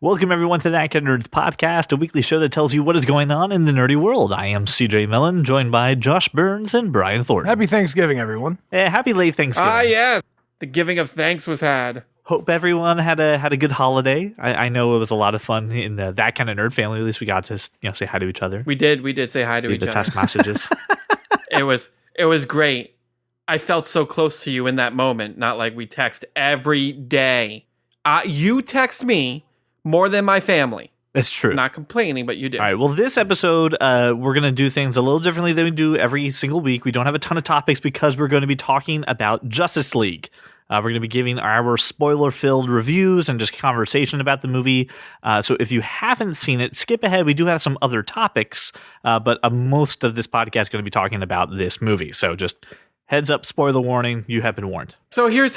Welcome, everyone, to That Kind of Nerds podcast, a weekly show that tells you what is going on in the nerdy world. I am CJ Millen, joined by Josh Burns and Brian Thornton. Happy Thanksgiving, everyone. Happy late Thanksgiving. Yes. The giving of thanks was had. Hope everyone had a good holiday. I know it was a lot of fun in That Kind of Nerd family. At least we got to say hi to each other. We did say hi to each the other. text messages. It was great. I felt so close to you in that moment. Not like we text every day. You text me more than my family. It's true. Not complaining, but you do. All right. Well, this episode, we're going to do things a little differently than we do every single week. We don't have a ton of topics because we're going to be talking about Justice League. We're going to be giving our spoiler-filled reviews and just conversation about the movie. So if you haven't seen it, skip ahead. We do have some other topics, but most of this podcast is going to be talking about this movie. So just heads up, spoiler warning, you have been warned. So hang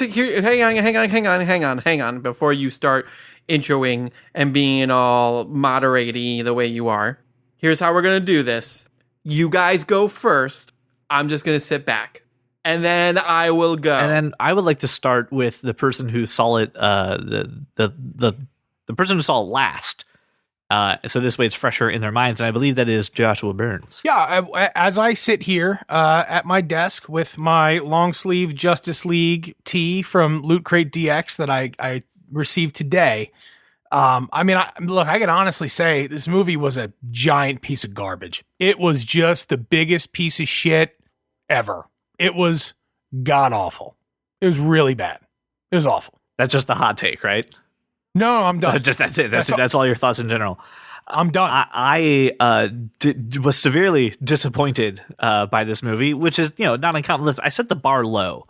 on before you start introing and being all moderate-y the way you are. Here's how we're going to do this. You guys go first. I'm just going to sit back. And then I will go. And then I would like to start with the person who saw it, the person who saw it last. So this way it's fresher in their minds, and I believe that is Joshua Burns. Yeah, as I sit here at my desk with my long sleeve Justice League tee from Loot Crate DX that I received today. I can honestly say this movie was a giant piece of garbage. It was just the biggest piece of shit ever. It was god awful. It was really bad. It was awful. That's just the hot take, right? No, I'm done. That's it. That's all your thoughts in general. I'm done. I was severely disappointed by this movie, which is not uncommon. Listen, I set the bar low,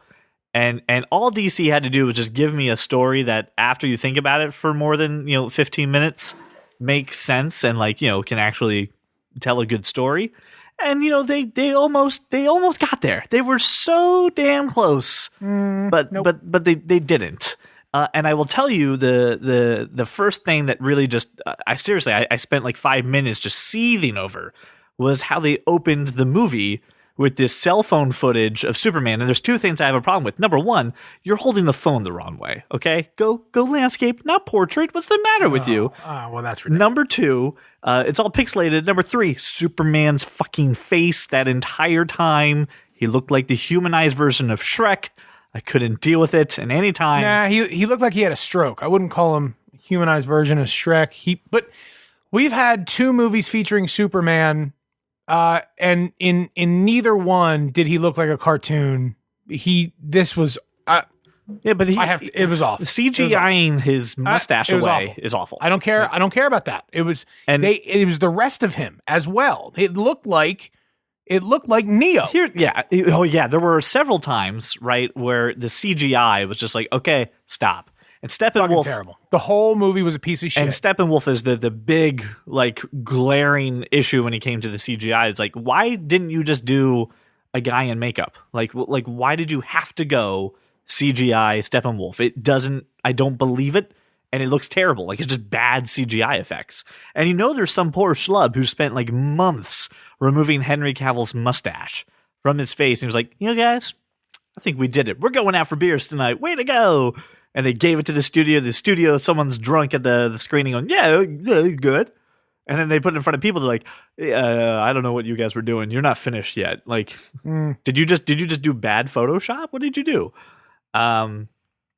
and all DC had to do was just give me a story that, after you think about it for more than 15 minutes, makes sense and can actually tell a good story. And they almost got there. They were so damn close, but they didn't. And I will tell you the first thing that really just I spent like 5 minutes just seething over was how they opened the movie with this cell phone footage of Superman. And there's two things I have a problem with. Number one, you're holding the phone the wrong way. Okay, go landscape, not portrait. What's the matter with you? Well, that's ridiculous. Number two, it's all pixelated. Number three, Superman's fucking face that entire time. He looked like the humanized version of Shrek. I couldn't deal with it. And anytime. Nah, he looked like he had a stroke. I wouldn't call him humanized version of Shrek. But we've had two movies featuring Superman, and in neither one did he look like a cartoon. It was awful. CGIing his mustache away is awful. I don't care. I don't care about that. It was the rest of him as well. It looked like Neo. There were several times, right, where the CGI was just like, okay, stop. And Steppenwolf, terrible. The whole movie was a piece of shit. And Steppenwolf is the big, glaring issue when it came to the CGI. It's like, why didn't you just do a guy in makeup? Like why did you have to go CGI Steppenwolf? It doesn't. I don't believe it, and it looks terrible. Like, it's just bad CGI effects. And there's some poor schlub who spent months removing Henry Cavill's mustache from his face, and he was like, guys, I think we did it. We're going out for beers tonight. Way to go! And they gave it to the studio. The studio, someone's drunk at the screening going, yeah, good. And then they put it in front of people. They're like, I don't know what you guys were doing. You're not finished yet. Did you just do bad Photoshop? What did you do? And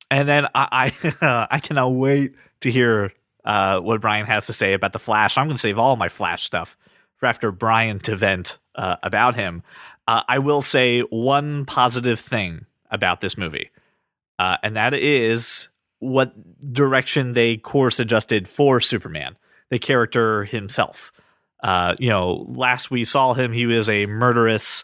then I cannot wait to hear what Brian has to say about the Flash. I'm going to save all my Flash stuff for after Brian to vent about him. I will say one positive thing about this movie. And that is what direction they course adjusted for Superman, the character himself. Last we saw him, he was a murderous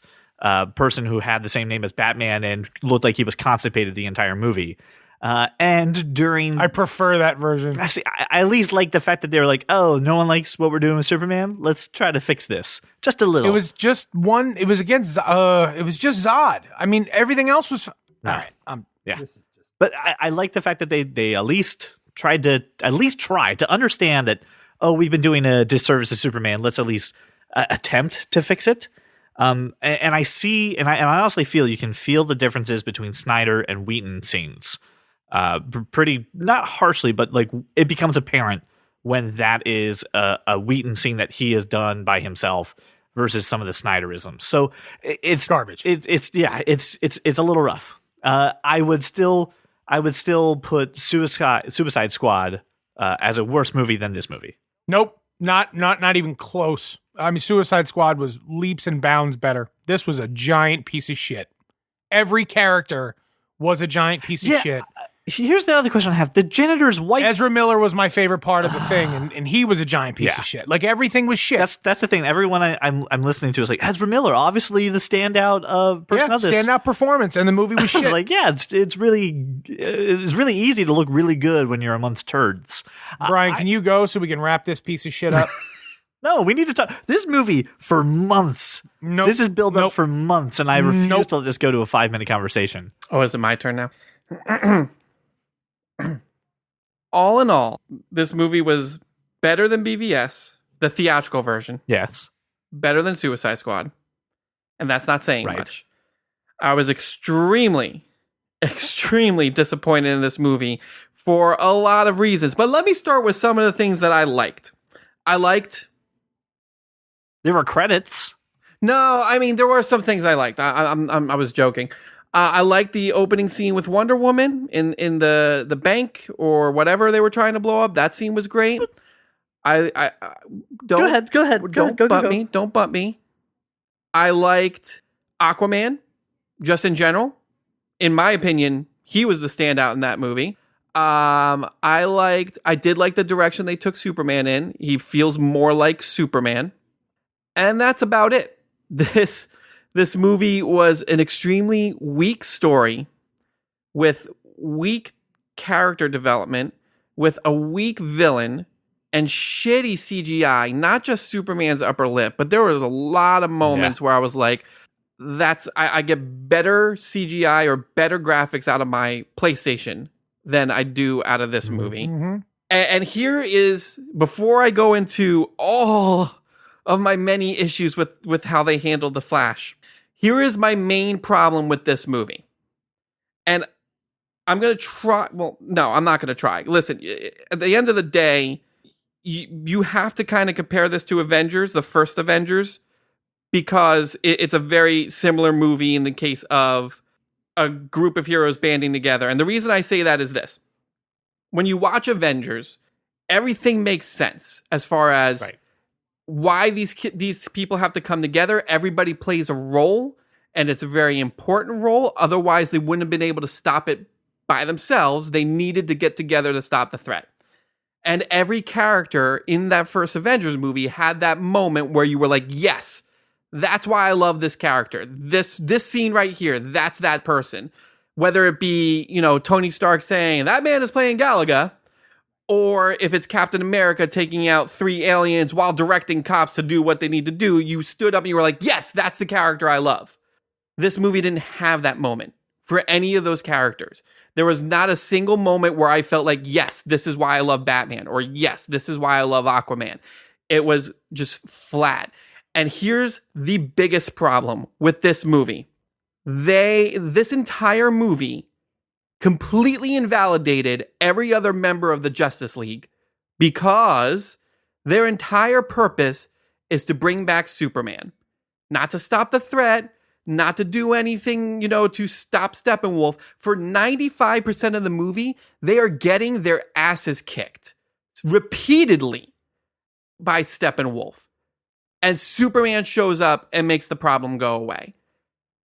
person who had the same name as Batman and looked like he was constipated the entire movie. I prefer that version. I at least like the fact that they were like, oh, no one likes what we're doing with Superman. Let's try to fix this just a little. It was just one. It was against. It was just Zod. I mean, everything else was. No. All right. Yeah. But I like the fact that they at least tried to understand that, oh, we've been doing a disservice to Superman. Let's at least attempt to fix it. And I honestly feel you can feel the differences between Snyder and Whedon scenes. Pretty, not harshly, but it becomes apparent when that is a Wheaton scene that he has done by himself versus some of the Snyderisms. So it's Garbage. It's a little rough. I would still put Suicide Squad as a worse movie than this movie. Nope, not even close. I mean, Suicide Squad was leaps and bounds better. This was a giant piece of shit. Every character was a giant piece of shit. Here's the other question I have. The janitor's wife... Ezra Miller was my favorite part of the thing, and he was a giant piece of shit. Like, everything was shit. That's the thing. Everyone I'm listening to is like, Ezra Miller, obviously the standout person of this. Standout performance, and the movie was shit. It's like, it's really easy to look really good when you're amongst turds. Brian, can you go so we can wrap this piece of shit up? No, we need to talk. This movie for months. Nope. This is built up for months, and I refuse to let this go to a 5-minute conversation. Oh, is it my turn now? All in all, this movie was better than BVS, the theatrical version. Yes. Better than Suicide Squad. And that's not saying Right. much. I was extremely disappointed in this movie for a lot of reasons. But let me start with some of the things that I liked. There were credits. No, I mean, there were some things I liked. I was joking. I liked the opening scene with Wonder Woman in the bank or whatever they were trying to blow up. That scene was great. I don't Go ahead. Don't butt me. I liked Aquaman, just in general. In my opinion, he was the standout in that movie. I did like the direction they took Superman in. He feels more like Superman. And that's about it. This movie was an extremely weak story with weak character development, with a weak villain, and shitty CGI. Not just Superman's upper lip, but there was a lot of moments where I was like, I get better CGI or better graphics out of my PlayStation than I do out of this movie. Mm-hmm. And here is, before I go into all of my many issues with how they handled the Flash, here is my main problem with this movie. And I'm going to try. Well, no, I'm not going to try. Listen, at the end of the day, you have to kind of compare this to Avengers, the first Avengers, because it's a very similar movie in the case of a group of heroes banding together. And the reason I say that is this. When you watch Avengers, everything makes sense as far as why these people have to come together. Everybody plays a role, and it's a very important role. Otherwise, they wouldn't have been able to stop it by themselves. They needed to get together to stop the threat. And every character in that first Avengers movie had that moment where you were like, yes, that's why I love this character. This scene right here, that's that person. Whether it be, Tony Stark saying, that man is playing Galaga, or if it's Captain America taking out 3 aliens while directing cops to do what they need to do, you stood up and you were like, yes, that's the character I love. This movie didn't have that moment for any of those characters. There was not a single moment where I felt like, yes, this is why I love Batman, or yes, this is why I love Aquaman. It was just flat. And here's the biggest problem with this movie. This entire movie completely invalidated every other member of the Justice League because their entire purpose is to bring back Superman. Not to stop the threat, not to do anything, to stop Steppenwolf. For 95% of the movie, they are getting their asses kicked repeatedly by Steppenwolf. And Superman shows up and makes the problem go away.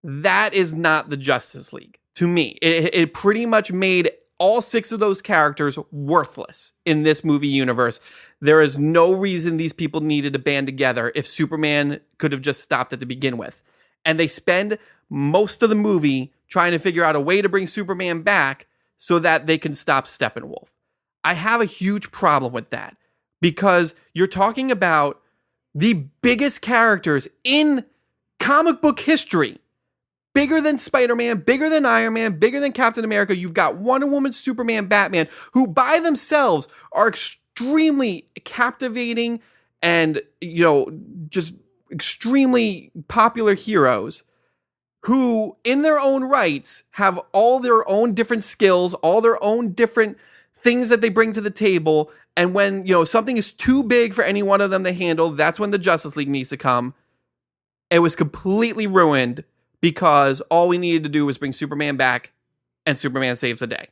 That is not the Justice League. To me, it pretty much made all 6 of those characters worthless in this movie universe. There is no reason these people needed to band together if Superman could have just stopped it to begin with. And they spend most of the movie trying to figure out a way to bring Superman back so that they can stop Steppenwolf. I have a huge problem with that because you're talking about the biggest characters in comic book history. Bigger than Spider-Man, bigger than Iron Man, bigger than Captain America. You've got Wonder Woman, Superman, Batman, who by themselves are extremely captivating and, just extremely popular heroes who, in their own rights, have all their own different skills, all their own different things that they bring to the table. And when, something is too big for any one of them to handle, that's when the Justice League needs to come. It was completely ruined because all we needed to do was bring Superman back and Superman saves the day.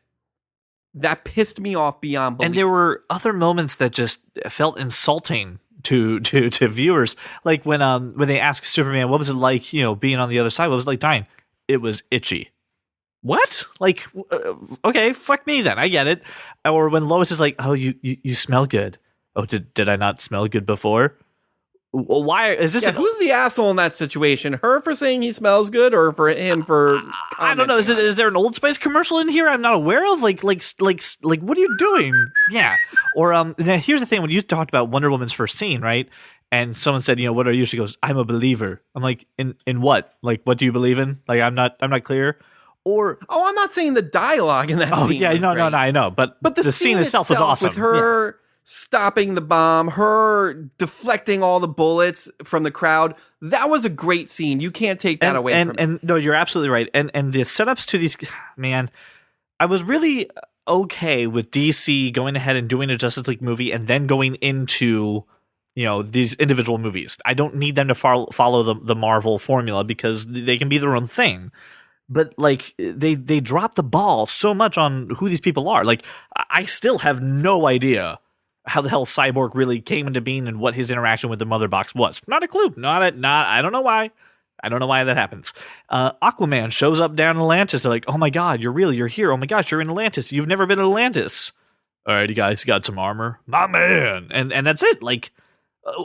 That pissed me off beyond belief. And there were other moments that just felt insulting to viewers. Like when they asked Superman, what was it like, being on the other side? What was it like dying? It was itchy. What? Like, okay, fuck me then. I get it. Or when Lois is like, oh, you smell good. Oh, did I not smell good before? Why is this? Yeah, who's the asshole in that situation? Her for saying he smells good, or for him for? I don't know. Is there an Old Spice commercial in here I'm not aware of? Like, what are you doing? Yeah. Or now here's the thing: when you talked about Wonder Woman's first scene, right? And someone said, what are you? She goes, I'm a believer. I'm like, in what? Like, what do you believe in? Like, I'm not clear. Or I'm not saying the dialogue in that scene. Yeah, no, I know, but the scene itself was awesome. With her stopping the bomb, her deflecting all the bullets from the crowd, that was a great scene. You can't take that away from me. And no, you're absolutely right. And the setups to these, man, I was really okay with DC going ahead and doing a Justice League movie and then going into these individual movies. I don't need them to follow the Marvel formula because they can be their own thing. But like they dropped the ball so much on who these people are. Like I still have no idea how the hell Cyborg really came into being and what his interaction with the Mother Box was. Not a clue. I don't know why. I don't know why that happens. Aquaman shows up down in Atlantis. They're like, oh my God, you're real. You're here. Oh my gosh, you're in Atlantis. You've never been to Atlantis. All right, you guys got some armor? My man. And that's it. Like,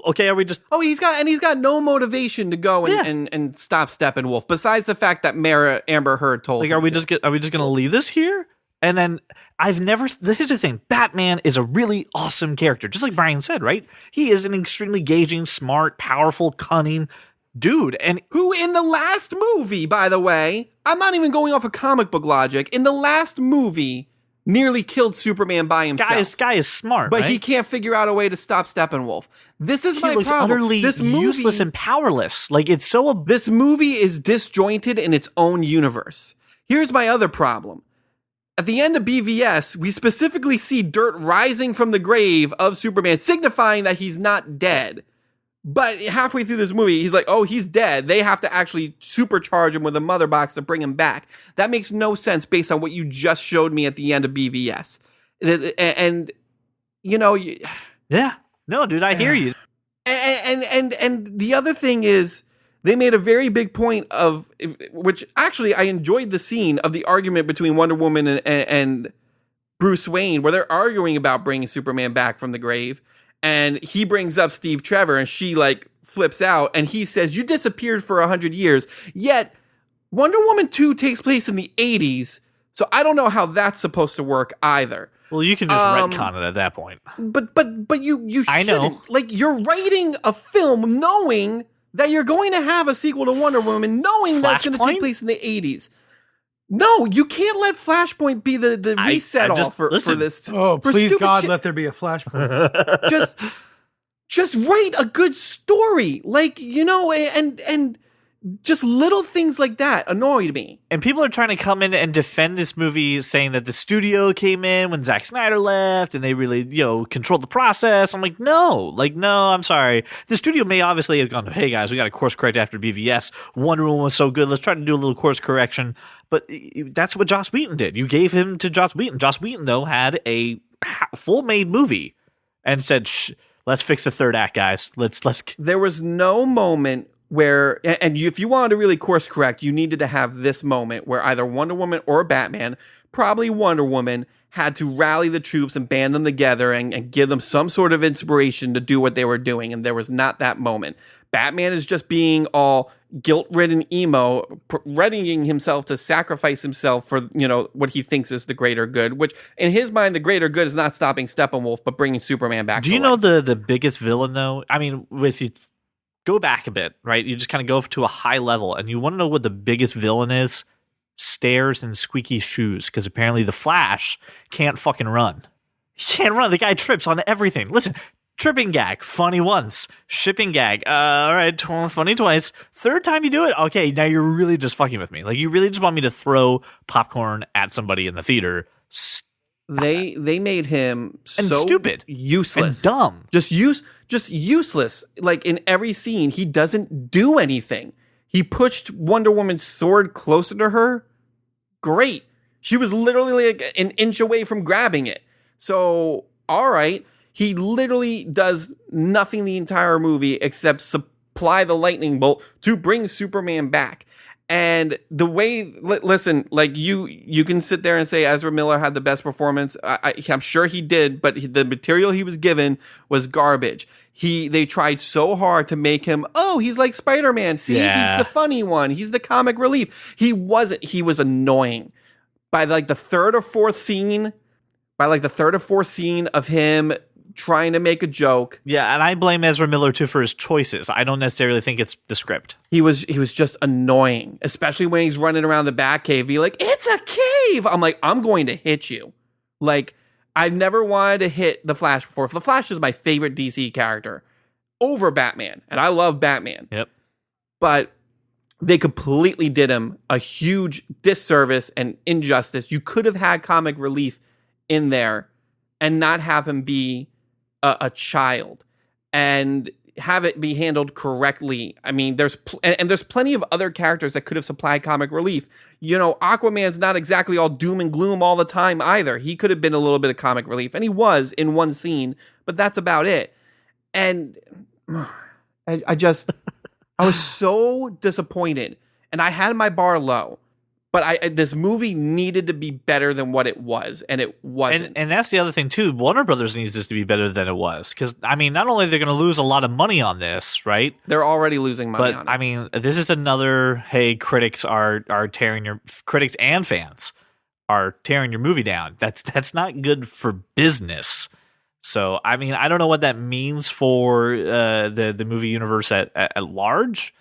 okay, are we just... he's got no motivation to go and stop Steppenwolf, besides the fact that Amber Heard told him. Are we just going to leave this here? And then here's the thing, Batman is a really awesome character, just like Brian said, right? He is an extremely engaging, smart, powerful, cunning dude. And who in the last movie, by the way, I'm not even going off of comic book logic, in the last movie nearly killed Superman by himself. Guy is smart, but right? He can't figure out a way to stop Steppenwolf. This is my looks problem. Utterly this movie, useless and powerless. Like it's so. This movie is disjointed in its own universe. Here's my other problem. At the end of BVS, we specifically see dirt rising from the grave of Superman, signifying that he's not dead. But halfway through this movie, he's like, oh, he's dead. They have to actually supercharge him with a Mother Box to bring him back. That makes no sense based on what you just showed me at the end of BVS. And yeah. No, dude, I hear you. And the other thing is, they made a very big point of, which actually I enjoyed the scene of the argument between Wonder Woman and Bruce Wayne, where they're arguing about bringing Superman back from the grave. And he brings up Steve Trevor and she like flips out and he says, you disappeared for 100 years. Yet Wonder Woman 2 takes place in the 80s. So I don't know how that's supposed to work either. Well, you can just retcon it at that point. But you shouldn't. I know. Like, you're writing a film knowing that you're going to have a sequel to Wonder Woman, knowing that's going to take place in the 80s. No, you can't let Flashpoint be the reset off for this. Oh, please, God, shit. let there be a Flashpoint. just write a good story. Like, and just little things like that annoyed me. And people are trying to come in and defend this movie, saying that the studio came in when Zack Snyder left and they really, controlled the process. I'm like, no, I'm sorry. The studio may obviously have gone, hey guys, we got to course correct after BVS. Wonder Woman was so good. Let's try to do a little course correction. But that's what Joss Whedon did. You gave him to Joss Whedon. Joss Whedon, though, had a full made movie and said, let's fix the third act, guys. Let's. There was no moment where, and if you wanted to really course correct, you needed to have this moment where either Wonder Woman or Batman, probably Wonder Woman, had to rally the troops and band them together and give them some sort of inspiration to do what they were doing. And there was not that moment. Batman is just being all guilt-ridden emo, readying himself to sacrifice himself for, what he thinks is the greater good, which in his mind, the greater good is not stopping Steppenwolf, but bringing Superman back. Do you know the biggest villain, though? I mean, go back a bit, right? You just kind of go to a high level, and you want to know what the biggest villain is? Stairs and squeaky shoes, because apparently the Flash can't fucking run. He can't run. The guy trips on everything. Listen, tripping gag, funny once. Shipping gag, all right, funny twice. Third time you do it, okay, now you're really just fucking with me. Like, you really just want me to throw popcorn at somebody in the theater. they made him And so stupid. useless, And dumb. just useless. Like in every scene, he doesn't do anything. He pushed Wonder Woman's sword closer to her. Great. She was literally like an inch away from grabbing it. So, all right. He literally does nothing the entire movie except supply the lightning bolt to bring Superman back. And the way, listen, like you can sit there and say Ezra Miller had the best performance. I'm sure he did, but the material he was given was garbage. They tried so hard to make him, he's like Spider-Man. See, Yeah. he's the funny one. He's the comic relief. He wasn't. He was annoying. By like the third or fourth scene of him trying to make a joke, Yeah, and I blame Ezra Miller too for his choices. I don't necessarily think it's the script. he was just annoying, especially when he's running around the Batcave, be like, "It's a cave." I'm like, "I'm going to hit you." Like, I've never wanted to hit the Flash before. The Flash is my favorite DC character over Batman, and I love Batman. Yep. But they completely did him a huge disservice and injustice. You could have had comic relief in there and not have him be a child and have it be handled correctly. I mean, there's plenty of other characters that could have supplied comic relief. You know, Aquaman's not exactly all doom and gloom all the time either. He could have been a little bit of comic relief, and he was in one scene, but that's about it. And I was so disappointed, and I had my bar low. But this movie needed to be better than what it was, and it wasn't. And that's the other thing too. Warner Brothers needs this to be better than it was, because I mean, not only are they going to lose a lot of money on this, right? They're already losing money on But it. I mean, this is another. Hey, critics are tearing your critics and fans are tearing your movie down. That's not good for business. So I mean, I don't know what that means for the movie universe at large.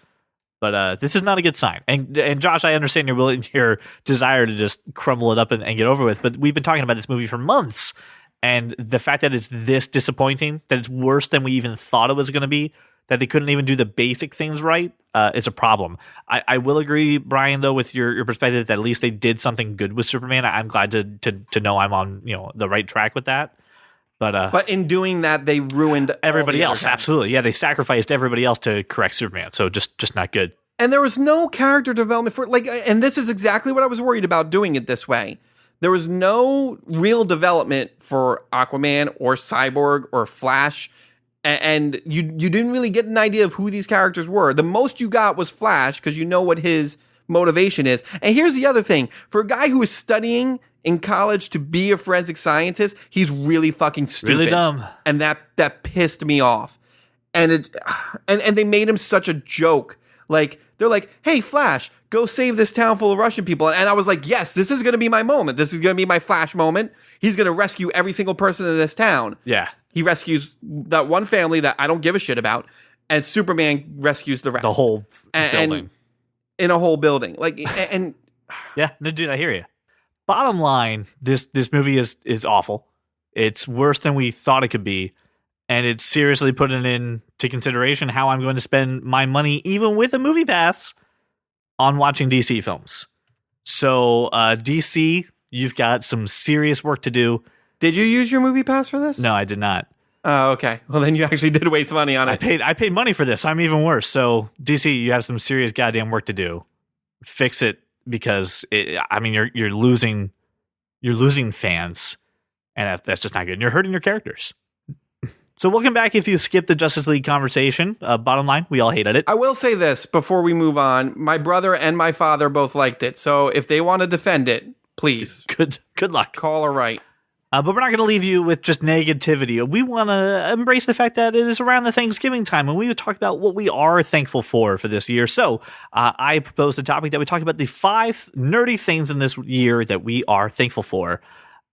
But this is not a good sign. And Josh, I understand your desire to just crumble it up and get over with. But we've been talking about this movie for months. And the fact that it's this disappointing, that it's worse than we even thought it was going to be, that they couldn't even do the basic things right, is a problem. I will agree, Brian, though, with your perspective that at least they did something good with Superman. I'm glad to know I'm on the right track with that. But in doing that, they ruined everybody all the else. other Absolutely. Yeah, they sacrificed everybody else to correct Superman. So just not good. And there was no character development for and this is exactly what I was worried about doing it this way. There was no real development for Aquaman or Cyborg or Flash. And you didn't really get an idea of who these characters were. The most you got was Flash, because you know what his motivation is. And here's the other thing. For a guy who is studying in college to be a forensic scientist, he's really fucking stupid. Really dumb. And that pissed me off. And they made him such a joke. Like, they're like, "Hey, Flash, go save this town full of Russian people." And I was like, yes, this is going to be my moment. This is going to be my Flash moment. He's going to rescue every single person in this town. Yeah. He rescues that one family that I don't give a shit about, and Superman rescues the rest. The whole building. And in a whole building. Like, and Yeah, no, dude, I hear you. Bottom line, this movie is awful. It's worse than we thought it could be, and it's seriously putting into consideration how I'm going to spend my money, even with a movie pass, on watching DC films. So, DC, you've got some serious work to do. did you use your movie pass for this? No, I did not. Oh, okay. Well, then you actually did waste money on it. I paid money for this. I'm even worse. So, DC, you have some serious goddamn work to do. Fix it, because you're losing fans, and that's just not good. And you're hurting your characters. So welcome back if you skipped the Justice League conversation. Bottom line, we all hated it. I will say this before we move on. My brother and my father both liked it. So if they want to defend it, please Good luck. call or write. But we're not going to leave you with just negativity. We want to embrace the fact that it is around the Thanksgiving time, and we would talk about what we are thankful for this year. So I proposed a topic that we talk about the 5 nerdy things in this year that we are thankful for.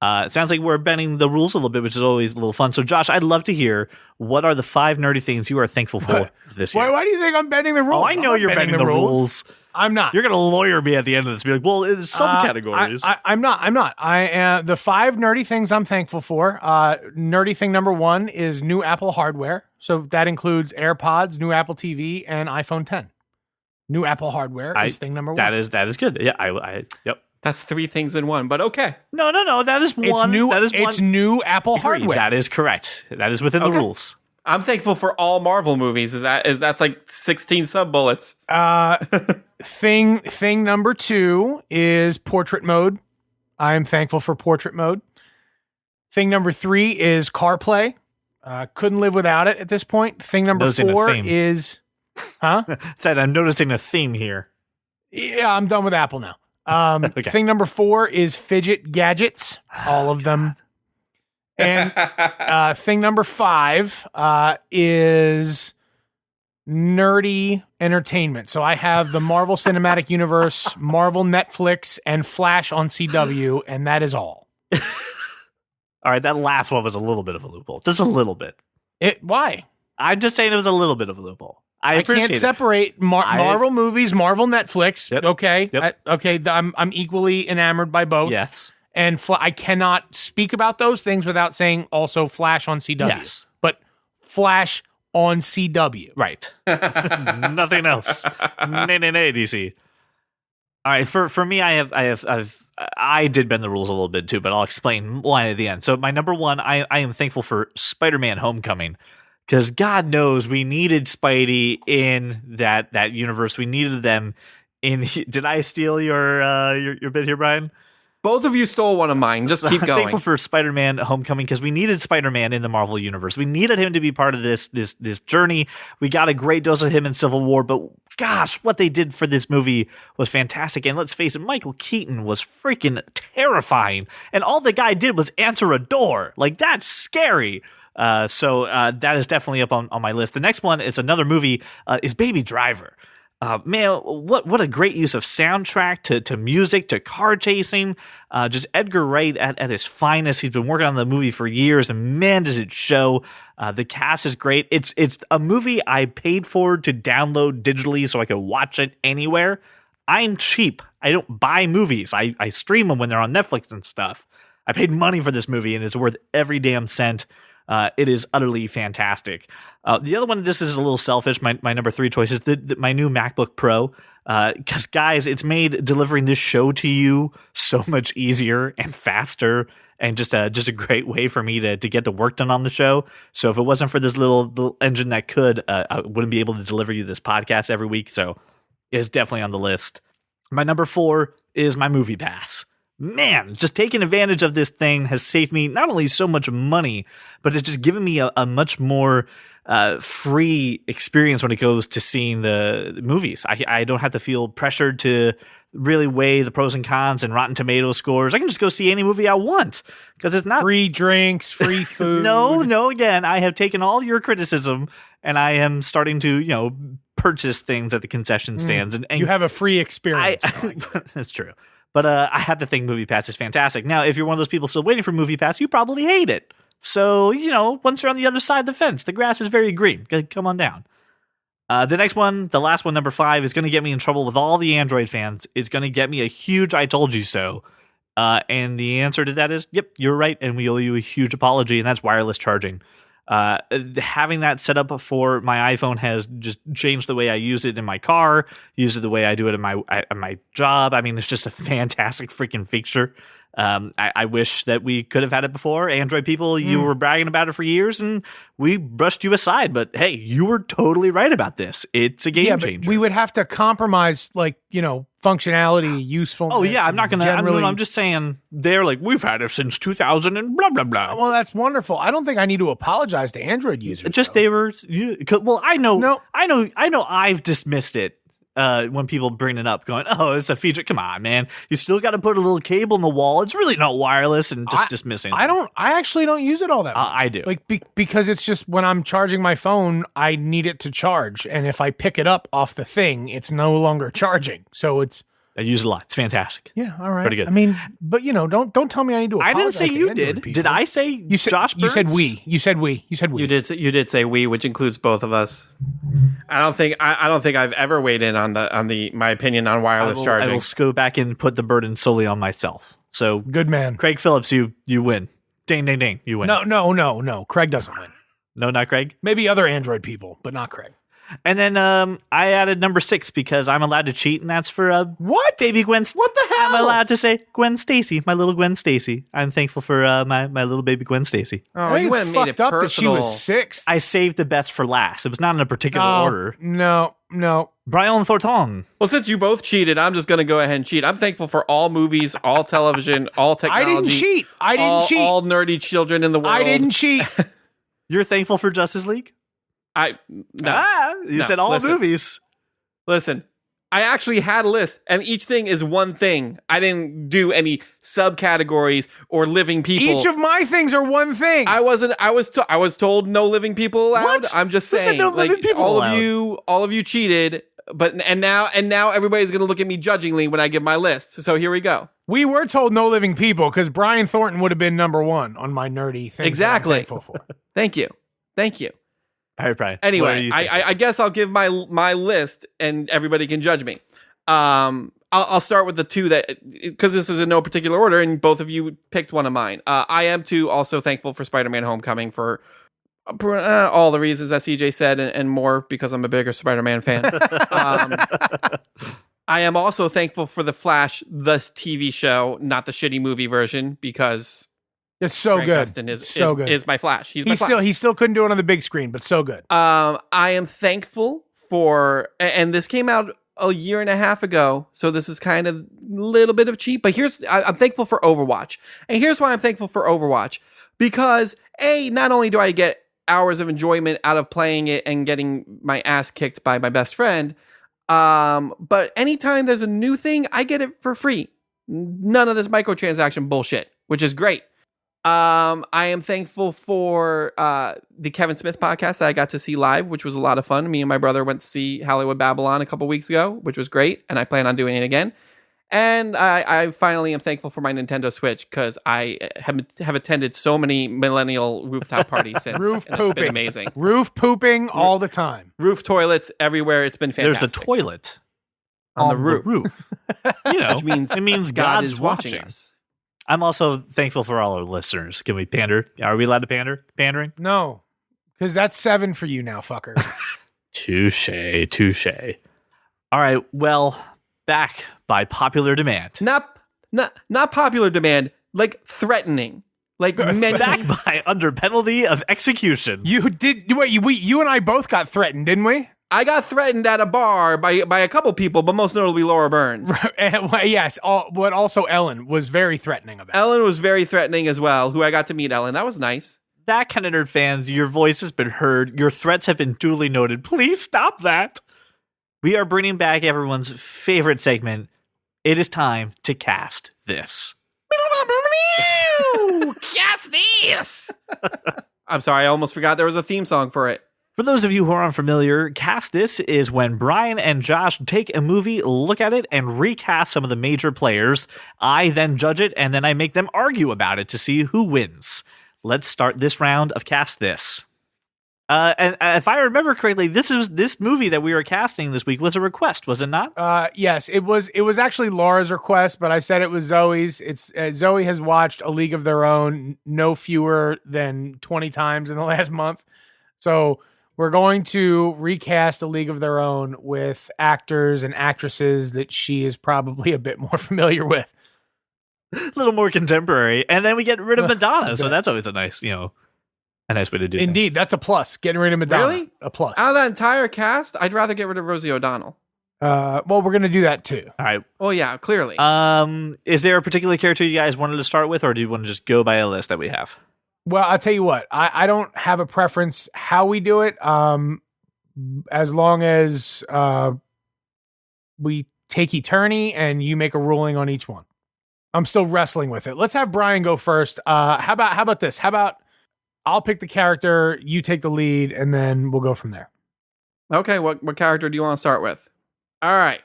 It sounds like we're bending the rules a little bit, which is always a little fun. So, Josh, I'd love to hear, what are the 5 nerdy things you are thankful for this year? Why do you think I'm bending the rules? Oh, I know you're bending the rules. I'm not. You're going to lawyer me at the end of this. Be like, well, it's subcategories. I'm not. I am the 5 nerdy things I'm thankful for. Nerdy thing number 1 is new Apple hardware. So that includes AirPods, new Apple TV, and iPhone 10. New Apple hardware is thing number 1. That is good. Yeah, yep. That's 3 things in one, but okay. No. That is It's one. new. That is It's one. new Apple hardware. That is correct. That is within the Okay. rules. I'm thankful for all Marvel movies. That's like 16 sub bullets. Thing number 2 is portrait mode. I am thankful for portrait mode. Thing number 3 is CarPlay. Couldn't live without it at this point. Thing number Noticing a 4 theme. is, huh? Said I'm noticing a theme here. Yeah, I'm done with Apple now. Okay. Thing number 4 is fidget gadgets, all of them. And thing number 5 is nerdy entertainment. So I have the Marvel Cinematic Universe, Marvel Netflix, and Flash on CW, and that is all. All right, that last one was a little bit of a loophole. Just a little bit. Why? I'm just saying it was a little bit of a loophole. I Can't appreciate it. separate Marvel movies, Marvel Netflix. Yep. Okay, Yep. I'm equally enamored by both. Yes. And I cannot speak about those things without saying also Flash on CW. Yes. But Flash on CW. Right. Nothing else. Nay, DC. All right, for me, I did bend the rules a little bit too, but I'll explain why at the end. So my number 1, I am thankful for Spider-Man: Homecoming, because God knows we needed Spidey in that universe. We needed them in. Did I steal your bit here, Brian? Both of you stole one of mine. Just keep I'm going. thankful for Spider-Man: Homecoming because we needed Spider-Man in the Marvel universe. We needed him to be part of this journey. We got a great dose of him in Civil War, but gosh, what they did for this movie was fantastic. And let's face it, Michael Keaton was freaking terrifying, and all the guy did was answer a door. Like, that's scary. So that is definitely up on my list. The next one is another movie, is Baby Driver. Man, what a great use of soundtrack to music to car chasing. Just Edgar Wright at his finest. He's been working on the movie for years, and man, does it show. The cast is great. It's a movie I paid for to download digitally so I could watch it anywhere. I'm cheap. I don't buy movies. I stream them when they're on Netflix and stuff. I paid money for this movie, and it's worth every damn cent. It is utterly fantastic. The other one, this is a little selfish. My number 3 choice is my new MacBook Pro. Because guys, it's made delivering this show to you so much easier and faster, and just a great way for me to get the work done on the show. So if it wasn't for this little engine that could, I wouldn't be able to deliver you this podcast every week. So it's definitely on the list. My number 4 is my Movie Pass. Man, just taking advantage of this thing has saved me not only so much money, but it's just given me a much more free experience when it goes to seeing the movies. I don't have to feel pressured to really weigh the pros and cons and Rotten Tomatoes scores. I can just go see any movie I want because it's not free drinks, free food. No. Again, I have taken all your criticism and I am starting to, purchase things at the concession stands. And you have a free experience. That's true. But I have to think Movie Pass is fantastic. Now, if you're one of those people still waiting for Movie Pass, you probably hate it. So, once you're on the other side of the fence, the grass is very green. Come on down. The next one, the last one, number 5, is going to get me in trouble with all the Android fans. It's going to get me a huge I told you so. And the answer to that is, yep, you're right, and we owe you a huge apology, and that's wireless charging. Having that set up for my iPhone has just changed the way I use it in my car, use it the way I do it in my job. I mean, it's just a fantastic freaking feature. I wish that we could have had it before. Android people, you were bragging about it for years, and we brushed you aside. But hey, you were totally right about this. It's a game changer. But we would have to compromise, functionality, usefulness. Oh yeah, I'm not gonna. I'm just saying they're like, we've had it since 2000 and blah blah blah. Well, that's wonderful. I don't think I need to apologize to Android users. Just though. they were. Well, I know. No. I know. I've dismissed it. When people bring it up, going, "Oh, it's a feature." Come on, man! You still got to put a little cable in the wall. It's really not wireless, and just dismissing. I actually don't use it all that much. I do, because it's just when I'm charging my phone, I need it to charge, and if I pick it up off the thing, it's no longer charging. So it's. I use it a lot. It's fantastic. Yeah, all right. Pretty good. I mean, but don't tell me I need to apologize. I didn't say to you Android did. people. Did I say you said, Josh Burns? You said we. You said we. You did say we, which includes both of us. I don't think I've ever weighed in on my opinion on wireless charging. I will go back and put the burden solely on myself. So good man, Craig Phillips, you win. Ding ding ding, you win. No. Craig doesn't win. No, not Craig. Maybe other Android people, but not Craig. And then I added number 6 because I'm allowed to cheat, and that's for What? baby Gwen. What the hell? I'm allowed to say Gwen Stacy, my little Gwen Stacy. I'm thankful for my little baby Gwen Stacy. Oh, I think you it's went and made fucked it up personal. that she was sixth. I saved the best for last. It was not in a particular order. No. Brian Thornton. Well, since you both cheated, I'm just going to go ahead and cheat. I'm thankful for all movies, all television, all I technology. didn't cheat. I didn't cheat. All nerdy children in the world. I didn't cheat. You're thankful for Justice League? No. You No, said all listen. movies. Listen, I actually had a list, and each thing is one thing. I didn't do any subcategories or living people. Each of my things are one thing. I wasn't. I was told no living people allowed. What? I'm just Who said saying. no like living people all allowed? of you cheated. But now everybody's gonna look at me judgingly when I give my list. So here we go. We were told no living people because Brian Thornton would have been number 1 on my nerdy thing. Exactly. Thankful for. Thank you. All right, Brian. Anyway, what are you thankful I guess I'll give my list, and everybody can judge me. I'll start with the 2 that, because this is in no particular order, and both of you picked one of mine. I am too also thankful for Spider-Man: Homecoming for all the reasons that CJ said, and more because I'm a bigger Spider-Man fan. I am also thankful for The Flash, the TV show, not the shitty movie version, because It's so Grant good. Gustin is so good. is my Flash. He's my Flash. He still couldn't do it on the big screen, but so good. I am thankful for, and this came out a year and a half ago, so this is kind of a little bit of cheap, but I'm thankful for Overwatch. And here's why I'm thankful for Overwatch. Because not only do I get hours of enjoyment out of playing it and getting my ass kicked by my best friend, but anytime there's a new thing, I get it for free. None of this microtransaction bullshit, which is great. I am thankful for the Kevin Smith podcast that I got to see live, which was a lot of fun. Me and my brother went to see Hollywood Babylon a couple weeks ago, which was great, and I plan on doing it again. And I finally am thankful for my Nintendo Switch because I have attended so many millennial rooftop parties since. Roof and it's been pooping. amazing. Roof pooping all the time. Roof toilets everywhere. It's been fantastic. There's a toilet on the roof. You know, Which means it means God God's is watching watching. us. I'm also thankful for all our listeners. Can we pander? Are we allowed to pander? Pandering? No, because that's 7 for you now, fucker. Touche. All right. Well, back by popular demand. Not popular demand, like threatening. Like Back by under penalty of execution. You and I both got threatened, didn't we? I got threatened at a bar by a couple people, but most notably Laura Burns. Yes, but also Ellen was very threatening about it. Ellen was very threatening as well, who I got to meet Ellen. That was nice. That kind of nerd fans, your voice has been heard. Your threats have been duly noted. Please stop that. We are bringing back everyone's favorite segment. It is time to cast this. Cast this! I'm sorry, I almost forgot there was a theme song for it. For those of you who are unfamiliar, Cast This is when Brian and Josh take a movie, look at it, and recast some of the major players. I then judge it, and then I make them argue about it to see who wins. Let's start this round of Cast This. And if I remember correctly, this movie that we were casting this week was a request, was it not? Yes, it was actually Laura's request, but I said it was Zoe's. It's Zoe has watched A League of Their Own no fewer than 20 times in the last month. So we're going to recast A League of Their Own with actors and actresses that she is probably a bit more familiar with. A little more contemporary. And then we get rid of Madonna, so that's always a nice, a nice way to do it. Indeed, that's a plus. Getting rid of Madonna. Really? A plus. Out of that entire cast, I'd rather get rid of Rosie O'Donnell. Well, we're going to do that too. All right. Well, yeah, clearly. Is there a particular character you guys wanted to start with, or do you want to just go by a list that we have? Well, I'll tell you what. I don't have a preference how we do it. As long as we take eternity and you make a ruling on each one. I'm still wrestling with it. Let's have Brian go first. How about this? How about I'll pick the character, you take the lead, and then we'll go from there. Okay, what character do you want to start with? All right.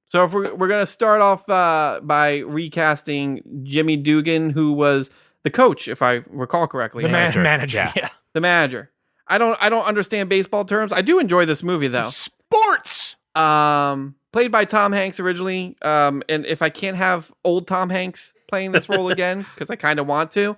So if we're going to start off by recasting Jimmy Dugan, who was the coach, if I recall correctly. The manager. Yeah. The manager. I don't understand baseball terms. I do enjoy this movie though. Sports. Played by Tom Hanks originally. And if I can't have old Tom Hanks playing this role again, because I kind of want to,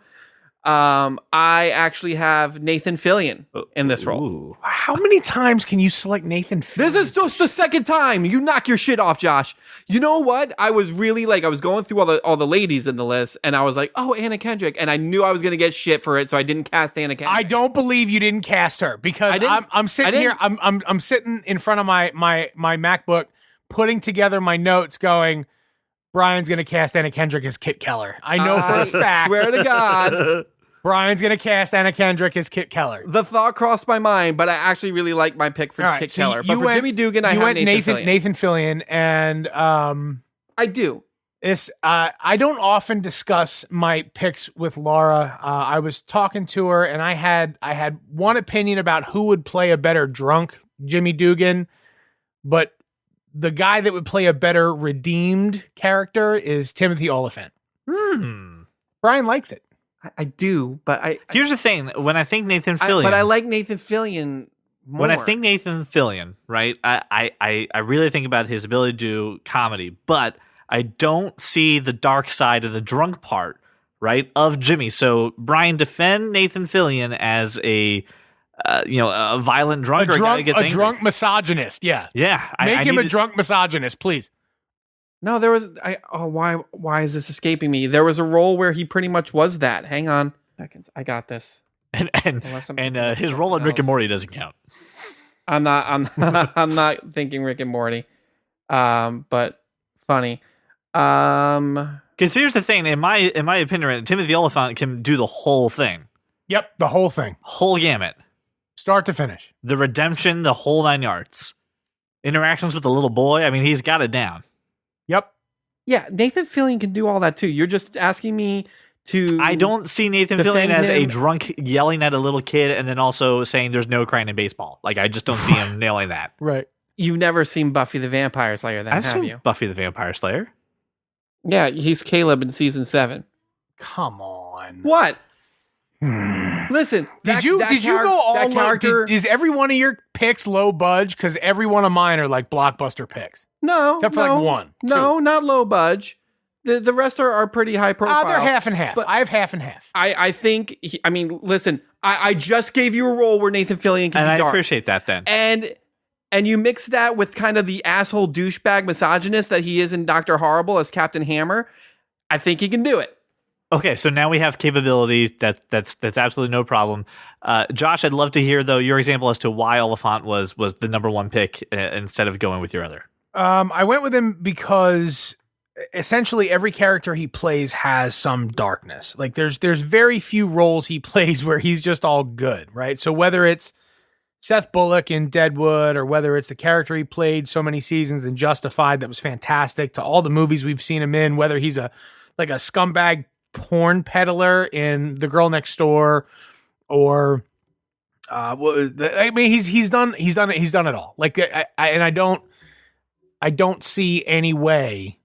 I actually have Nathan Fillion in this role. Ooh. How many times can you select Nathan Fillion? This is just the second time. You knock your shit off, Josh. You know what? I was really I was going through all the ladies in the list, and I was like, oh, Anna Kendrick, and I knew I was gonna get shit for it, so I didn't cast Anna Kendrick. I don't believe you didn't cast her because I'm sitting here. I'm sitting in front of my MacBook, putting together my notes, going, Brian's gonna cast Anna Kendrick as Kit Keller. I know for a fact. Swear to God. Brian's gonna cast Anna Kendrick as Kit Keller. The thought crossed my mind, but I actually really like my pick for Kit Keller. But for Jimmy Dugan, I have Nathan Fillion, and I do. I don't often discuss my picks with Laura. I was talking to her, and I had one opinion about who would play a better drunk Jimmy Dugan, but the guy that would play a better redeemed character is Timothy Olyphant. Brian likes it. I do, but Here's the thing: when I think Nathan Fillion, but I like Nathan Fillion more. When I think Nathan Fillion, right, I really think about his ability to do comedy, but I don't see the dark side of the drunk part, right, of Jimmy. So Brian, defend Nathan Fillion as a violent drunk, a drunk misogynist. Yeah, Make him a drunk misogynist, please. No, there was. Why is this escaping me? There was a role where he pretty much was that. Hang on, seconds. I got this. And his role in Rick and Morty doesn't count. I'm not thinking Rick and Morty. But funny. Because here's the thing. In my opinion, Timothy Olyphant can do the whole thing. Yep, the whole thing, whole gamut, start to finish. The redemption, the whole 9 yards. Interactions with the little boy. I mean, he's got it down. Yep. Yeah, Nathan Fillion can do all that too. You're just asking me to. I don't see Nathan Fillion as a drunk yelling at a little kid and then also saying there's no crying in baseball. Like, I just don't see him nailing that. Right. You've never seen Buffy the Vampire Slayer, then, I've have seen you? Buffy the Vampire Slayer. Yeah, he's Caleb in season 7. Come on. What? Listen, did you go all low? Is every one of your picks low budge? Because every one of mine are like blockbuster picks. No, except for like one. No, not low budge. The rest are pretty high profile. They're half and half. But I have half and half. I think. Listen. I just gave you a role where Nathan Fillion can be dark. I appreciate that then. And you mix that with kind of the asshole douchebag misogynist that he is in Dr. Horrible as Captain Hammer. I think he can do it. Okay, so now we have capability. That's absolutely no problem. Josh, I'd love to hear though your example as to why Olyphant was the number one pick instead of going with your other. I went with him because essentially every character he plays has some darkness. Like there's very few roles he plays where he's just all good, right? So whether it's Seth Bullock in Deadwood or whether it's the character he played so many seasons in Justified that was fantastic, to all the movies we've seen him in, whether he's a scumbag porn peddler in The Girl Next Door or he's done it all. Like I don't see any way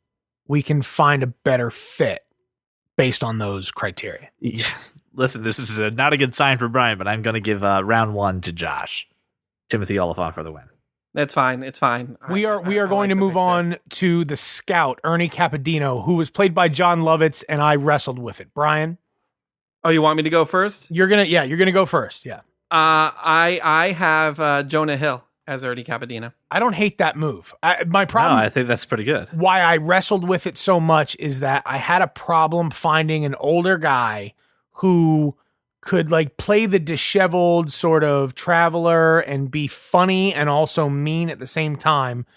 we can find a better fit based on those criteria. Yes. Listen, this is not a good sign for Brian, but I'm going to give round 1 to Josh. Timothy Olyphant for the win. That's fine. It's fine. We are going to move on to the scout, Ernie Capodino, who was played by John Lovitz, and I wrestled with it. Brian? Oh, you want me to go first? You're going to go first. Yeah. I have Jonah Hill as Ernie Capodino. I don't hate that move. My problem. No, I think that's pretty good. Why I wrestled with it so much is that I had a problem finding an older guy who could like play the disheveled sort of traveler and be funny and also mean at the same time.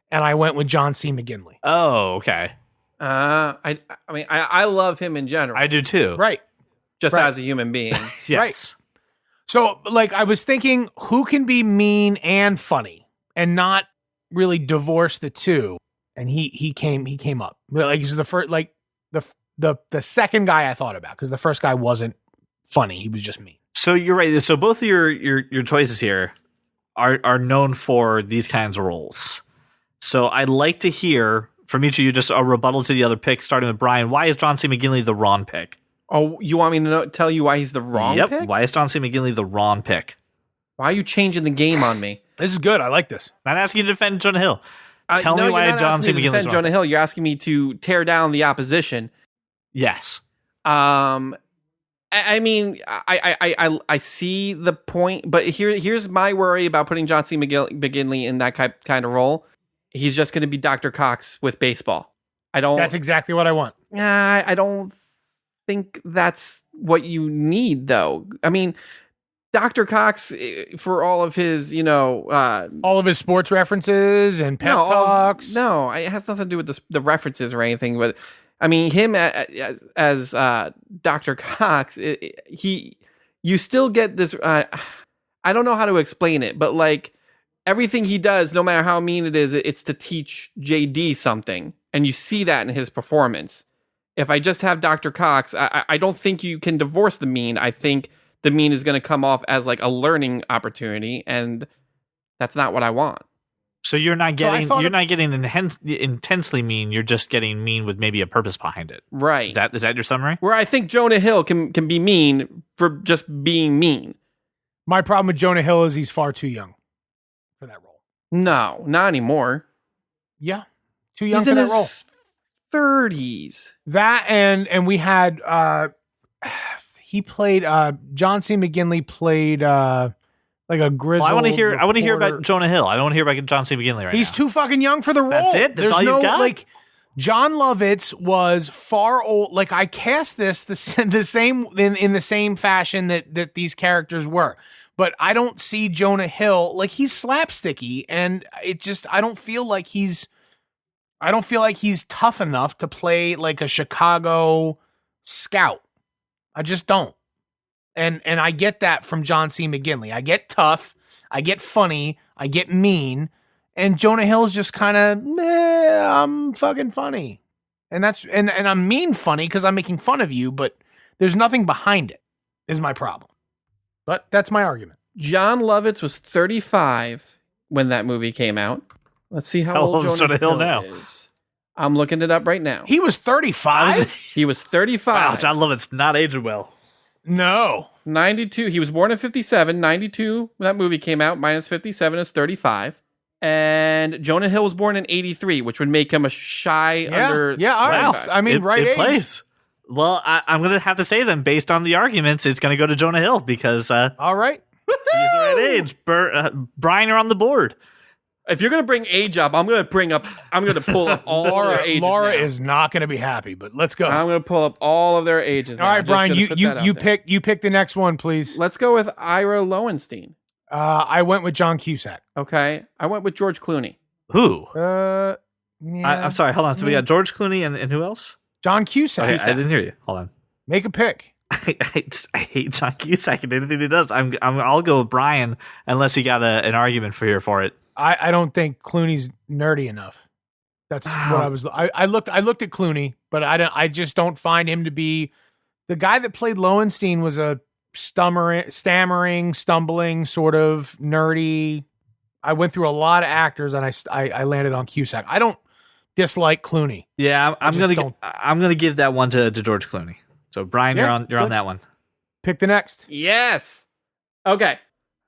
And I went with John C. McGinley. Oh, okay. I love him in general. I do too. Right. Just as a human being. Yes. Right. So like I was thinking who can be mean and funny and not really divorce the two. And he came up. Like he was the first, like the second guy I thought about because the first guy wasn't funny. He was just mean. So you're right. So both of your choices here are known for these kinds of roles. So I'd like to hear from each of you just a rebuttal to the other pick, starting with Brian. Why is John C. McGinley the wrong pick? Oh, you want me to tell you why he's the wrong pick? Why is John C. McGinley the wrong pick? Why are you changing the game on me? This is good. I like this. Not asking you to defend Jonah Hill. Tell me why John C. McGinley is wrong. Jonah Hill. You're asking me to tear down the opposition. Yes. I mean, I see the point, but here's my worry about putting John C. McGinley in that kind of role. He's just going to be Dr. Cox with baseball. That's exactly what I want. I don't think that's what you need, though. I mean, Dr. Cox, for all of his, all of his sports references and pep talks. No, it has nothing to do with the references or anything. But I mean, him as Dr. Cox, you still get this. I don't know how to explain it, but like everything he does, no matter how mean it is, it's to teach JD something, and you see that in his performance. If I just have Dr. Cox, I don't think you can divorce the mean. I think the mean is going to come off as like a learning opportunity, and that's not what I want. So you're not getting intensely mean. You're just getting mean with maybe a purpose behind it. Right. Is that your summary? Where I think Jonah Hill can be mean for just being mean. My problem with Jonah Hill is he's far too young for that role. No, not anymore. Yeah, too young He's for in that his role. 30s. That and we had he played John C. McGinley played like a grizzled. Well, I want to hear reporter. about Jonah Hill. I don't want to hear about John C. McGinley right He's now. too fucking young for the role. That's it? That's There's all you've no, got? Like John Lovitz was far old. Like I cast this the same in the same fashion that these characters were. But I don't see Jonah Hill like he's slapsticky, and it just I don't feel like he's tough enough to play like a Chicago scout. I just don't. And I get that from John C. McGinley. I get tough, I get funny, I get mean, and Jonah Hill's just kind of I'm fucking funny. And that's and I'm mean funny because I'm making fun of you, but there's nothing behind it, is my problem. But that's my argument. John Lovitz was 35 when that movie came out. Let's see how old old is Jonah Hill now? is. I'm looking it up right now. He was 35? He was 35. Wow, John Lovett's not aging well. No. 92. He was born in 57. 92 when that movie came out. Minus 57 is 35. And Jonah Hill was born in 83, which would make him a shy under. Yeah, all right. 25. I mean, right it age. plays. Well, I'm going to have to say then, based on the arguments, it's going to go to Jonah Hill because All right. he's the right age. Brian, you're on the board. If you're going to bring age up, I'm going to pull up all of their ages. Laura now. is not going to be happy, but let's go. I'm going to pull up all of their ages. All right, Brian, you pick the next one, please. Let's go with Ira Lowenstein. I went with John Cusack. Okay. I went with George Clooney. Who? Yeah, I'm sorry. Hold on. So we got George Clooney and who else? John Cusack. Okay, I didn't hear you. Hold on. Make a pick. I hate John Cusack and anything he does. I'll go with Brian unless you got an argument for it. I don't think Clooney's nerdy enough. That's what I was. I looked at Clooney, but I just don't find him to be the guy that played Lowenstein was a stammering, stumbling, sort of nerdy. I went through a lot of actors and I landed on Cusack. I don't dislike Clooney. Yeah, I'm gonna give that one to George Clooney. So Brian, you're on that one. Pick the next. Yes. Okay.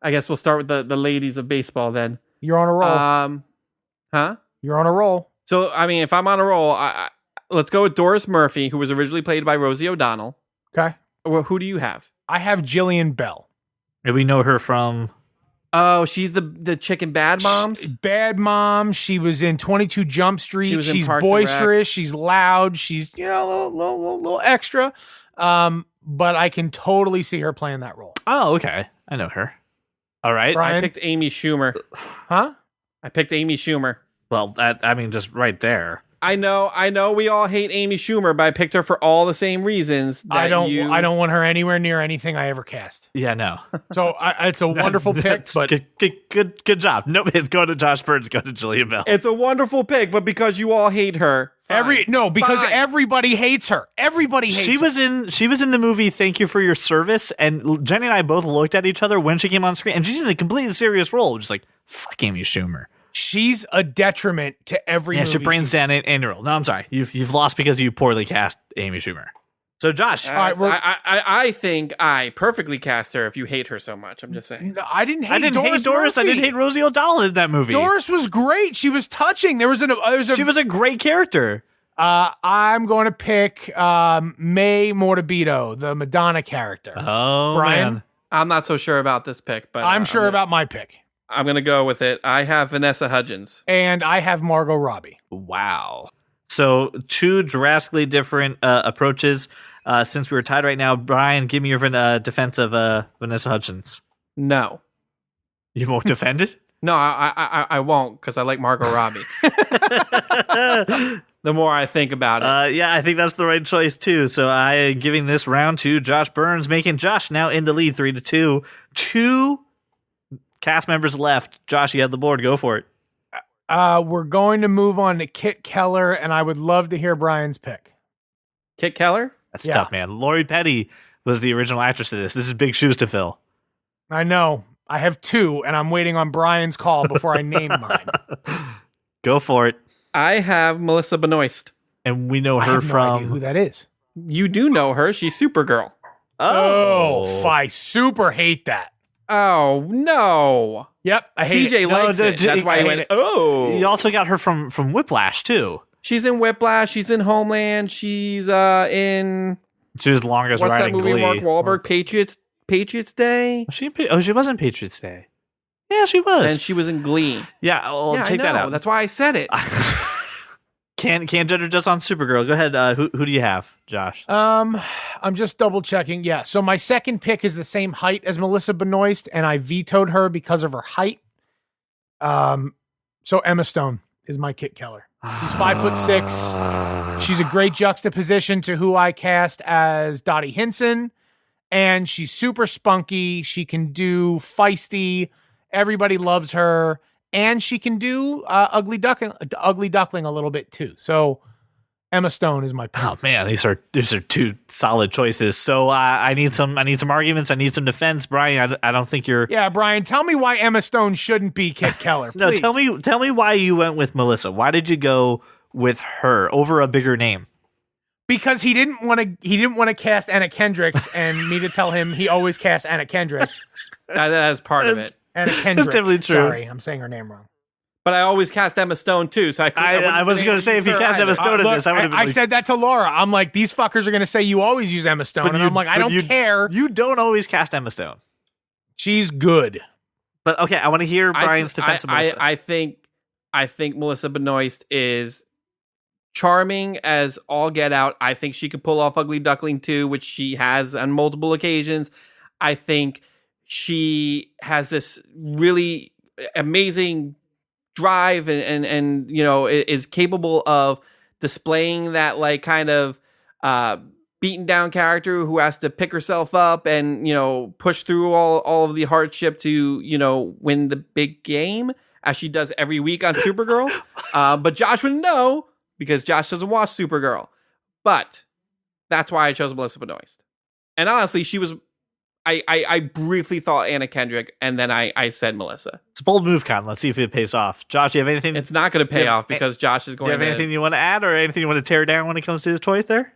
I guess we'll start with the ladies of baseball then. You're on a roll. Huh? You're on a roll. So, I mean, if I'm on a roll, let's go with Doris Murphy, who was originally played by Rosie O'Donnell. Okay. Or who do you have? I have Jillian Bell. And we know her from. Oh, she's the chick in Bad Moms? Bad Mom. She was in 22 Jump Street. She's She's boisterous. She's loud. She's, a little extra. But I can totally see her playing that role. Oh, okay. I know her. All right. Brian? I picked Amy Schumer. Huh? I picked Amy Schumer. Well, just right there. I know we all hate Amy Schumer, but I picked her for all the same reasons. I don't want her anywhere near anything I ever cast. Yeah, no. So it's a wonderful pick, but good job. No, it's going to Josh Burns, go to Jillian Bell. It's a wonderful pick, but because you all hate her, fine. because Fine. everybody hates her. Everybody hates her. She was in the movie Thank You for Your Service, and Jenny and I both looked at each other when she came on screen, and she's in a completely serious role, just like fuck Amy Schumer. She's a detriment to every movie. She brings down in your role. No, I'm sorry, you've lost because you poorly cast Amy Schumer. So Josh, All right, I think I perfectly cast her. If you hate her so much, I'm just saying. No, I didn't hate Doris. Murphy. I didn't hate Rosie O'Donnell in that movie. Doris was great. She was touching. She was a great character. I'm going to pick May Mortabito, the Madonna character. Oh, Brian? man. I'm not so sure about this pick, but I'm sure about my pick. I'm gonna go with it. I have Vanessa Hudgens. And I have Margot Robbie. Wow. So two drastically different approaches. Since we were tied right now, Brian, give me your defense of Vanessa Hudgens. No, You won't defend it? no, I won't because I like Margot Robbie. The more I think about it, Yeah, I think that's the right choice too. So I am giving this round to Josh Burns, making Josh now in the lead 3-2. Two cast members left. Josh, you have the board. Go for it. We're going to move on to Kit Keller, and I would love to hear Brian's pick. Kit Keller. That's Yeah. tough, man. Lori Petty was the original actress of this. This is big shoes to fill. I know. I have two, and I'm waiting on Brian's call before I name mine. Go for it. I have Melissa Benoist. And we know I her have no idea from. who that is. You do know her. She's Supergirl. Oh, I super hate that. Oh no. Yep, I hate CJ it. likes no, it. That's why I he hate went. it. Oh. You also got her from Whiplash too. She's in Whiplash. She's in Homeland. She's in She was the longest what's that riding movie? Glee. Mark Wahlberg. Patriots Day. Was she in she was in Patriots Day. Yeah, she was. And she was in Glee. Yeah, I'll yeah, take I that know. out. That's why I said it. Can't judge her just on Supergirl. Go ahead. Who do you have, Josh? I'm just double checking. Yeah, so my second pick is the same height as Melissa Benoist, and I vetoed her because of her height. So Emma Stone is my Kit Keller. She's 5'6". She's a great juxtaposition to who I cast as Dottie Hinson, and she's super spunky. She can do feisty. Everybody loves her, and she can do ugly duckling a little bit too. So Emma Stone is my pick. Oh man, these are two solid choices. So I need some arguments. I need some defense, Brian. I don't think you're. Yeah, Brian, tell me why Emma Stone shouldn't be Kit Keller. No, please. tell me why you went with Melissa. Why did you go with her over a bigger name? Because he didn't want to cast Anna Kendricks, and me to tell him he always casts Anna Kendricks. That is part of it. Anna Kendricks. definitely true. Sorry, I'm saying her name wrong. But I always cast Emma Stone too, so I was going to say if you cast Emma Stone in Look, this, I would have been. I like, said that to Laura. I'm like, these fuckers are going to say you always use Emma Stone, and I'm like, I don't care. You don't always cast Emma Stone. She's good. But okay, I want to hear Brian's defense of Melissa. I think Melissa Benoist is charming as all get out. I think she could pull off Ugly Duckling too, which she has on multiple occasions. I think she has this really amazing drive and you know is capable of displaying that like kind of beaten down character who has to pick herself up and you know push through all of the hardship to you know win the big game as she does every week on Supergirl. But Josh wouldn't know because Josh doesn't watch Supergirl. But that's why I chose Melissa Benoist. And honestly, she was. I briefly thought Anna Kendrick, and then I said Melissa. It's a bold move, Con. Let's see if it pays off. Josh, do you have anything? It's not going to pay Yeah, off because Josh is do going you have to. anything you want to add or anything you want to tear down when it comes to his choice there?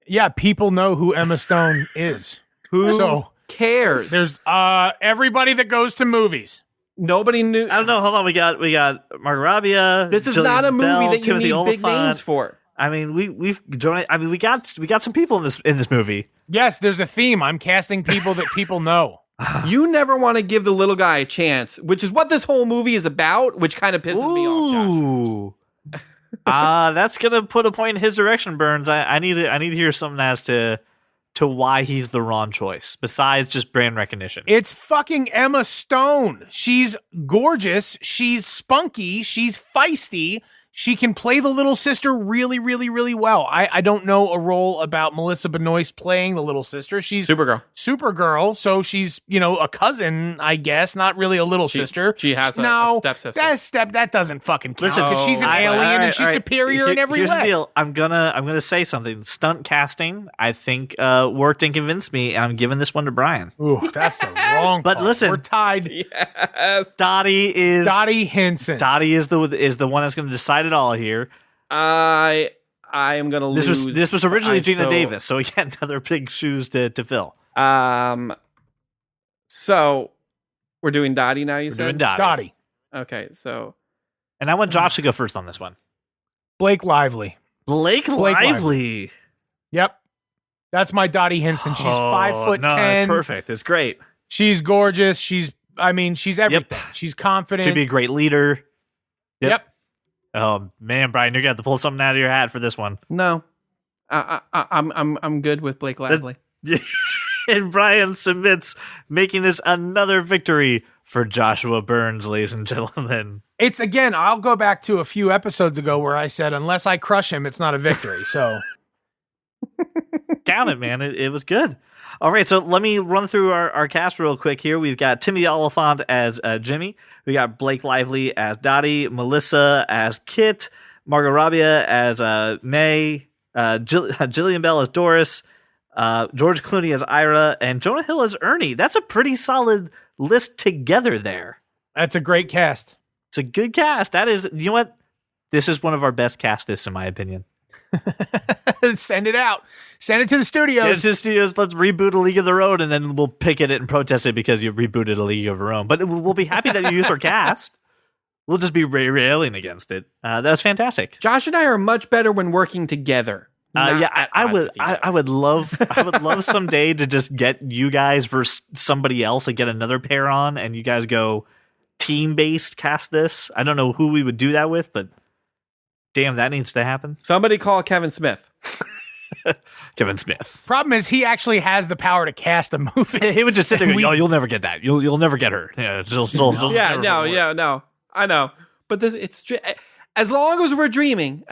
Yeah, people know who Emma Stone is. Who So cares? there's everybody that goes to movies. Nobody knew. I don't know. Hold on. We got Margot Robbie. This is Jillian not a movie Bell, that you Timothy need big Olyphant. names for. I mean, we've joined. I mean, we got some people in this movie. Yes, there's a theme. I'm casting people that people know. You never want to give the little guy a chance, which is what this whole movie is about, which kind of pisses me off, Josh. Ooh. That's gonna put a point in his direction, Burns. I need to hear something as to why he's the wrong choice, besides just brand recognition. It's fucking Emma Stone. She's gorgeous. She's spunky. She's feisty. She can play the little sister really, really, really well. I don't know a role about Melissa Benoist playing the little sister. She's Supergirl, so she's, you know, a cousin, I guess, not really a little sister. She has a stepsister. That doesn't fucking count. Listen, because she's an alien and she's superior in every Here's way. the deal. I'm gonna say something. Stunt casting, I think, worked and convinced me, and I'm giving this one to Brian. Ooh, that's the wrong But call. listen. We're tied. Yes. Dottie Hinson. Dottie is the one that's going to decide it all here. I am gonna lose. This was originally Gina Davis, so again, another big shoes to fill. So we're doing Dottie now. You We're said doing Dottie. Dottie. Okay, so And I want Josh to go first on this one. Blake Lively. Blake Lively. Lively. Yep. That's my Dottie Hinson. She's 5'10". No, it's perfect. It's great. She's gorgeous. She's everything. Yep. She's confident. To be a great leader. Yep. Oh man, Brian, you're gonna have to pull something out of your hat for this one. No, I'm good with Blake Lively. And Brian submits, making this another victory for Joshua Burns, ladies and gentlemen. It's again, I'll go back to a few episodes ago where I said, unless I crush him, it's not a victory. So Count it, man. It was good. All right, so let me run through our cast real quick here. We've got Timmy Oliphant as Jimmy. We got Blake Lively as Dottie, Melissa as Kit, Margot Robbie as May, Jillian Bell as Doris, George Clooney as Ira, and Jonah Hill as Ernie. That's a pretty solid list together there. that's a great cast. It's a good cast. That is, you know what? This is one of our best cast lists, in my opinion. Send it out. Send it to the Get studios. it to the studios. Let's reboot A League of Their Own, and then we'll picket it and protest it because you rebooted A League of Their Own. But we'll be happy that you use our cast. We'll just be railing against it. That was fantastic. Josh and I are much better when working together. not Yeah, at I odds would. with each other. I would love someday to just get you guys versus somebody else and get another pair on, and you guys go team based cast this. I don't know who we would do that with, but damn, that needs to happen. Somebody call Kevin Smith. Kevin Smith. Problem is, he actually has the power to cast a movie. He would just sit there and We- go, "Oh, you'll never get that. You'll never get her." Yeah, she'll Yeah, never no, work. yeah, no. I know. But as long as we're dreaming,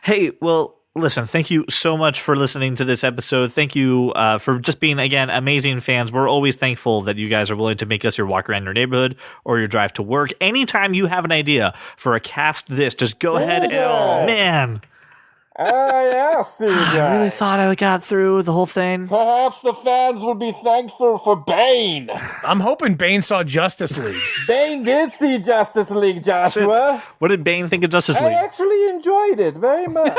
Hey, well, listen, thank you so much for listening to this episode. Thank you for just being, again, amazing fans. We're always thankful that you guys are willing to make us your walk around your neighborhood or your drive to work. Anytime you have an idea for a cast this, just go ahead and, oh, man. Yeah, CJ. I really thought I got through the whole thing. Perhaps the fans would be thankful for Bane. I'm hoping Bane saw Justice League. Bane did see Justice League, Joshua. What did Bane think of Justice I League? actually enjoyed it very much.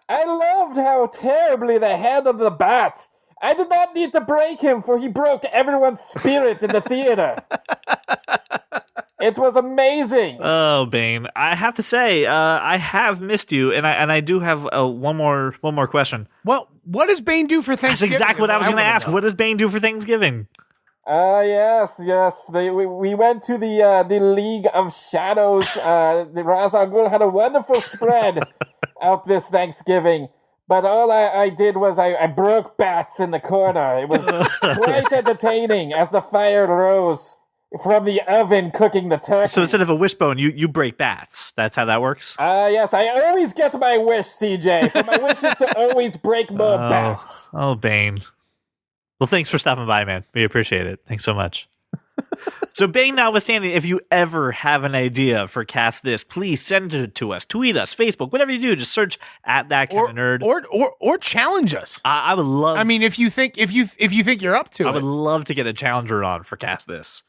I loved how terribly they handled the bat. I did not need to break him, for he broke everyone's spirit in the theater. It was amazing. Oh, Bane. I have to say, I have missed you, and I do have one more question. Well, what does Bane do for That's Thanksgiving? exactly what I was going to wanna ask. know. What does Bane do for Thanksgiving? Yes. We went to the League of Shadows. The Ra's al Ghul had a wonderful spread out this Thanksgiving. But all I did was I broke bats in the corner. It was quite entertaining as the fire rose from the oven cooking the turkey. So instead of a wishbone, you break bats. That's how that works? Yes, I always get my wish, CJ. For my wish is to always break more bats. Oh, Bane. Well, thanks for stopping by, man. We appreciate it. Thanks so much. So, Bane notwithstanding, if you ever have an idea for Cast This, please send it to us. Tweet us, Facebook, whatever you do. Just search at That Kind of Nerd. or challenge us. I would love. I mean, if you think you're up to I it, would love to get a challenger on for Cast This.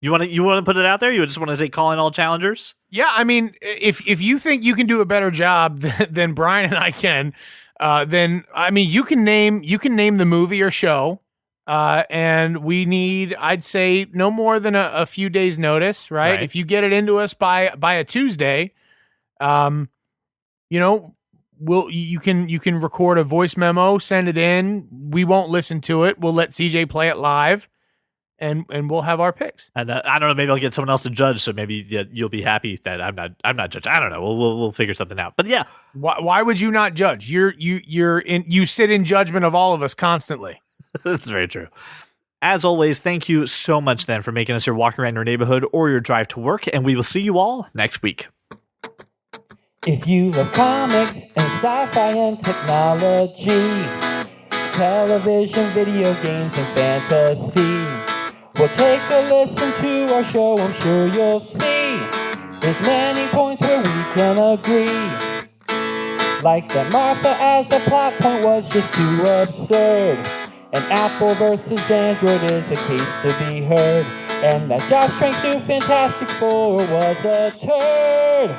You want to put it out there? You just want to say calling all challengers? yeah. I mean, if you think you can do a better job than Brian and I can, then I mean, you can name the movie or show, and we need, I'd say, no more than a few days' notice, right? If you get it into us by a Tuesday, you can record a voice memo, send it in. We won't listen to it. We'll let CJ play it live. And we'll have our picks. And I don't know. Maybe I'll get someone else to judge, so maybe you'll be happy that I'm not judging. I don't know. We'll figure something out. But yeah, Why would you not judge? You sit in judgment of all of us constantly. that's very true. As always, thank you so much then for making us your walk around your neighborhood or your drive to work, and we will see you all next week. If you love comics and sci-fi and technology, television, video games, and fantasy, well, take a listen to our show, I'm sure you'll see there's many points where we can agree. Like that Martha as a plot point was just too absurd, and Apple versus Android is a case to be heard, and that Josh Trank's new Fantastic Four was a turd.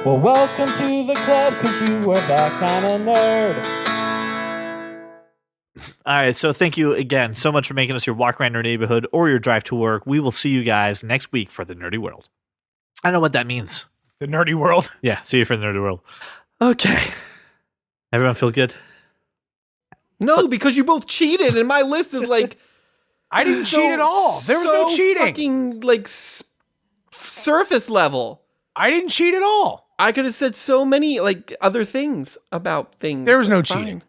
Well, welcome to the club, 'cause you are that kind of nerd. All right, so thank you again so much for making us your walk around your neighborhood or your drive to work. We will see you guys next week for the Nerdy World. I know what that means. The nerdy world. Yeah, see you for the nerdy world. Okay. Everyone feel good? No, because you both cheated, and my list is like I didn't cheat at all. There was no cheating. Fucking like surface level. I didn't cheat at all. I could have said so many like other things about things. There was no Fine. cheating.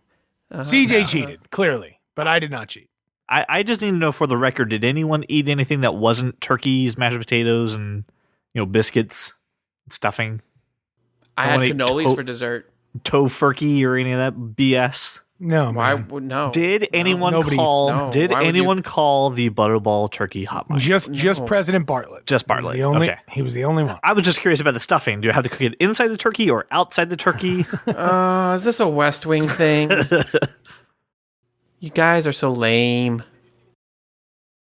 CJ cheated, clearly, but I did not cheat. I just need to know for the record, did anyone eat anything that wasn't turkeys, mashed potatoes, and biscuits, stuffing? I had Nobody cannolis for dessert. Tofurkey or any of that BS? No, Why man. would no? Did anyone nobody's- call? no. Did Why would anyone call the Butterball turkey hotline? Just No. President Bartlett. Just He was Bartlett. the only- Okay. He was the only one. I was just curious about the stuffing. Do you have to cook it inside the turkey or outside the turkey? Is this a West Wing thing? You guys are so lame.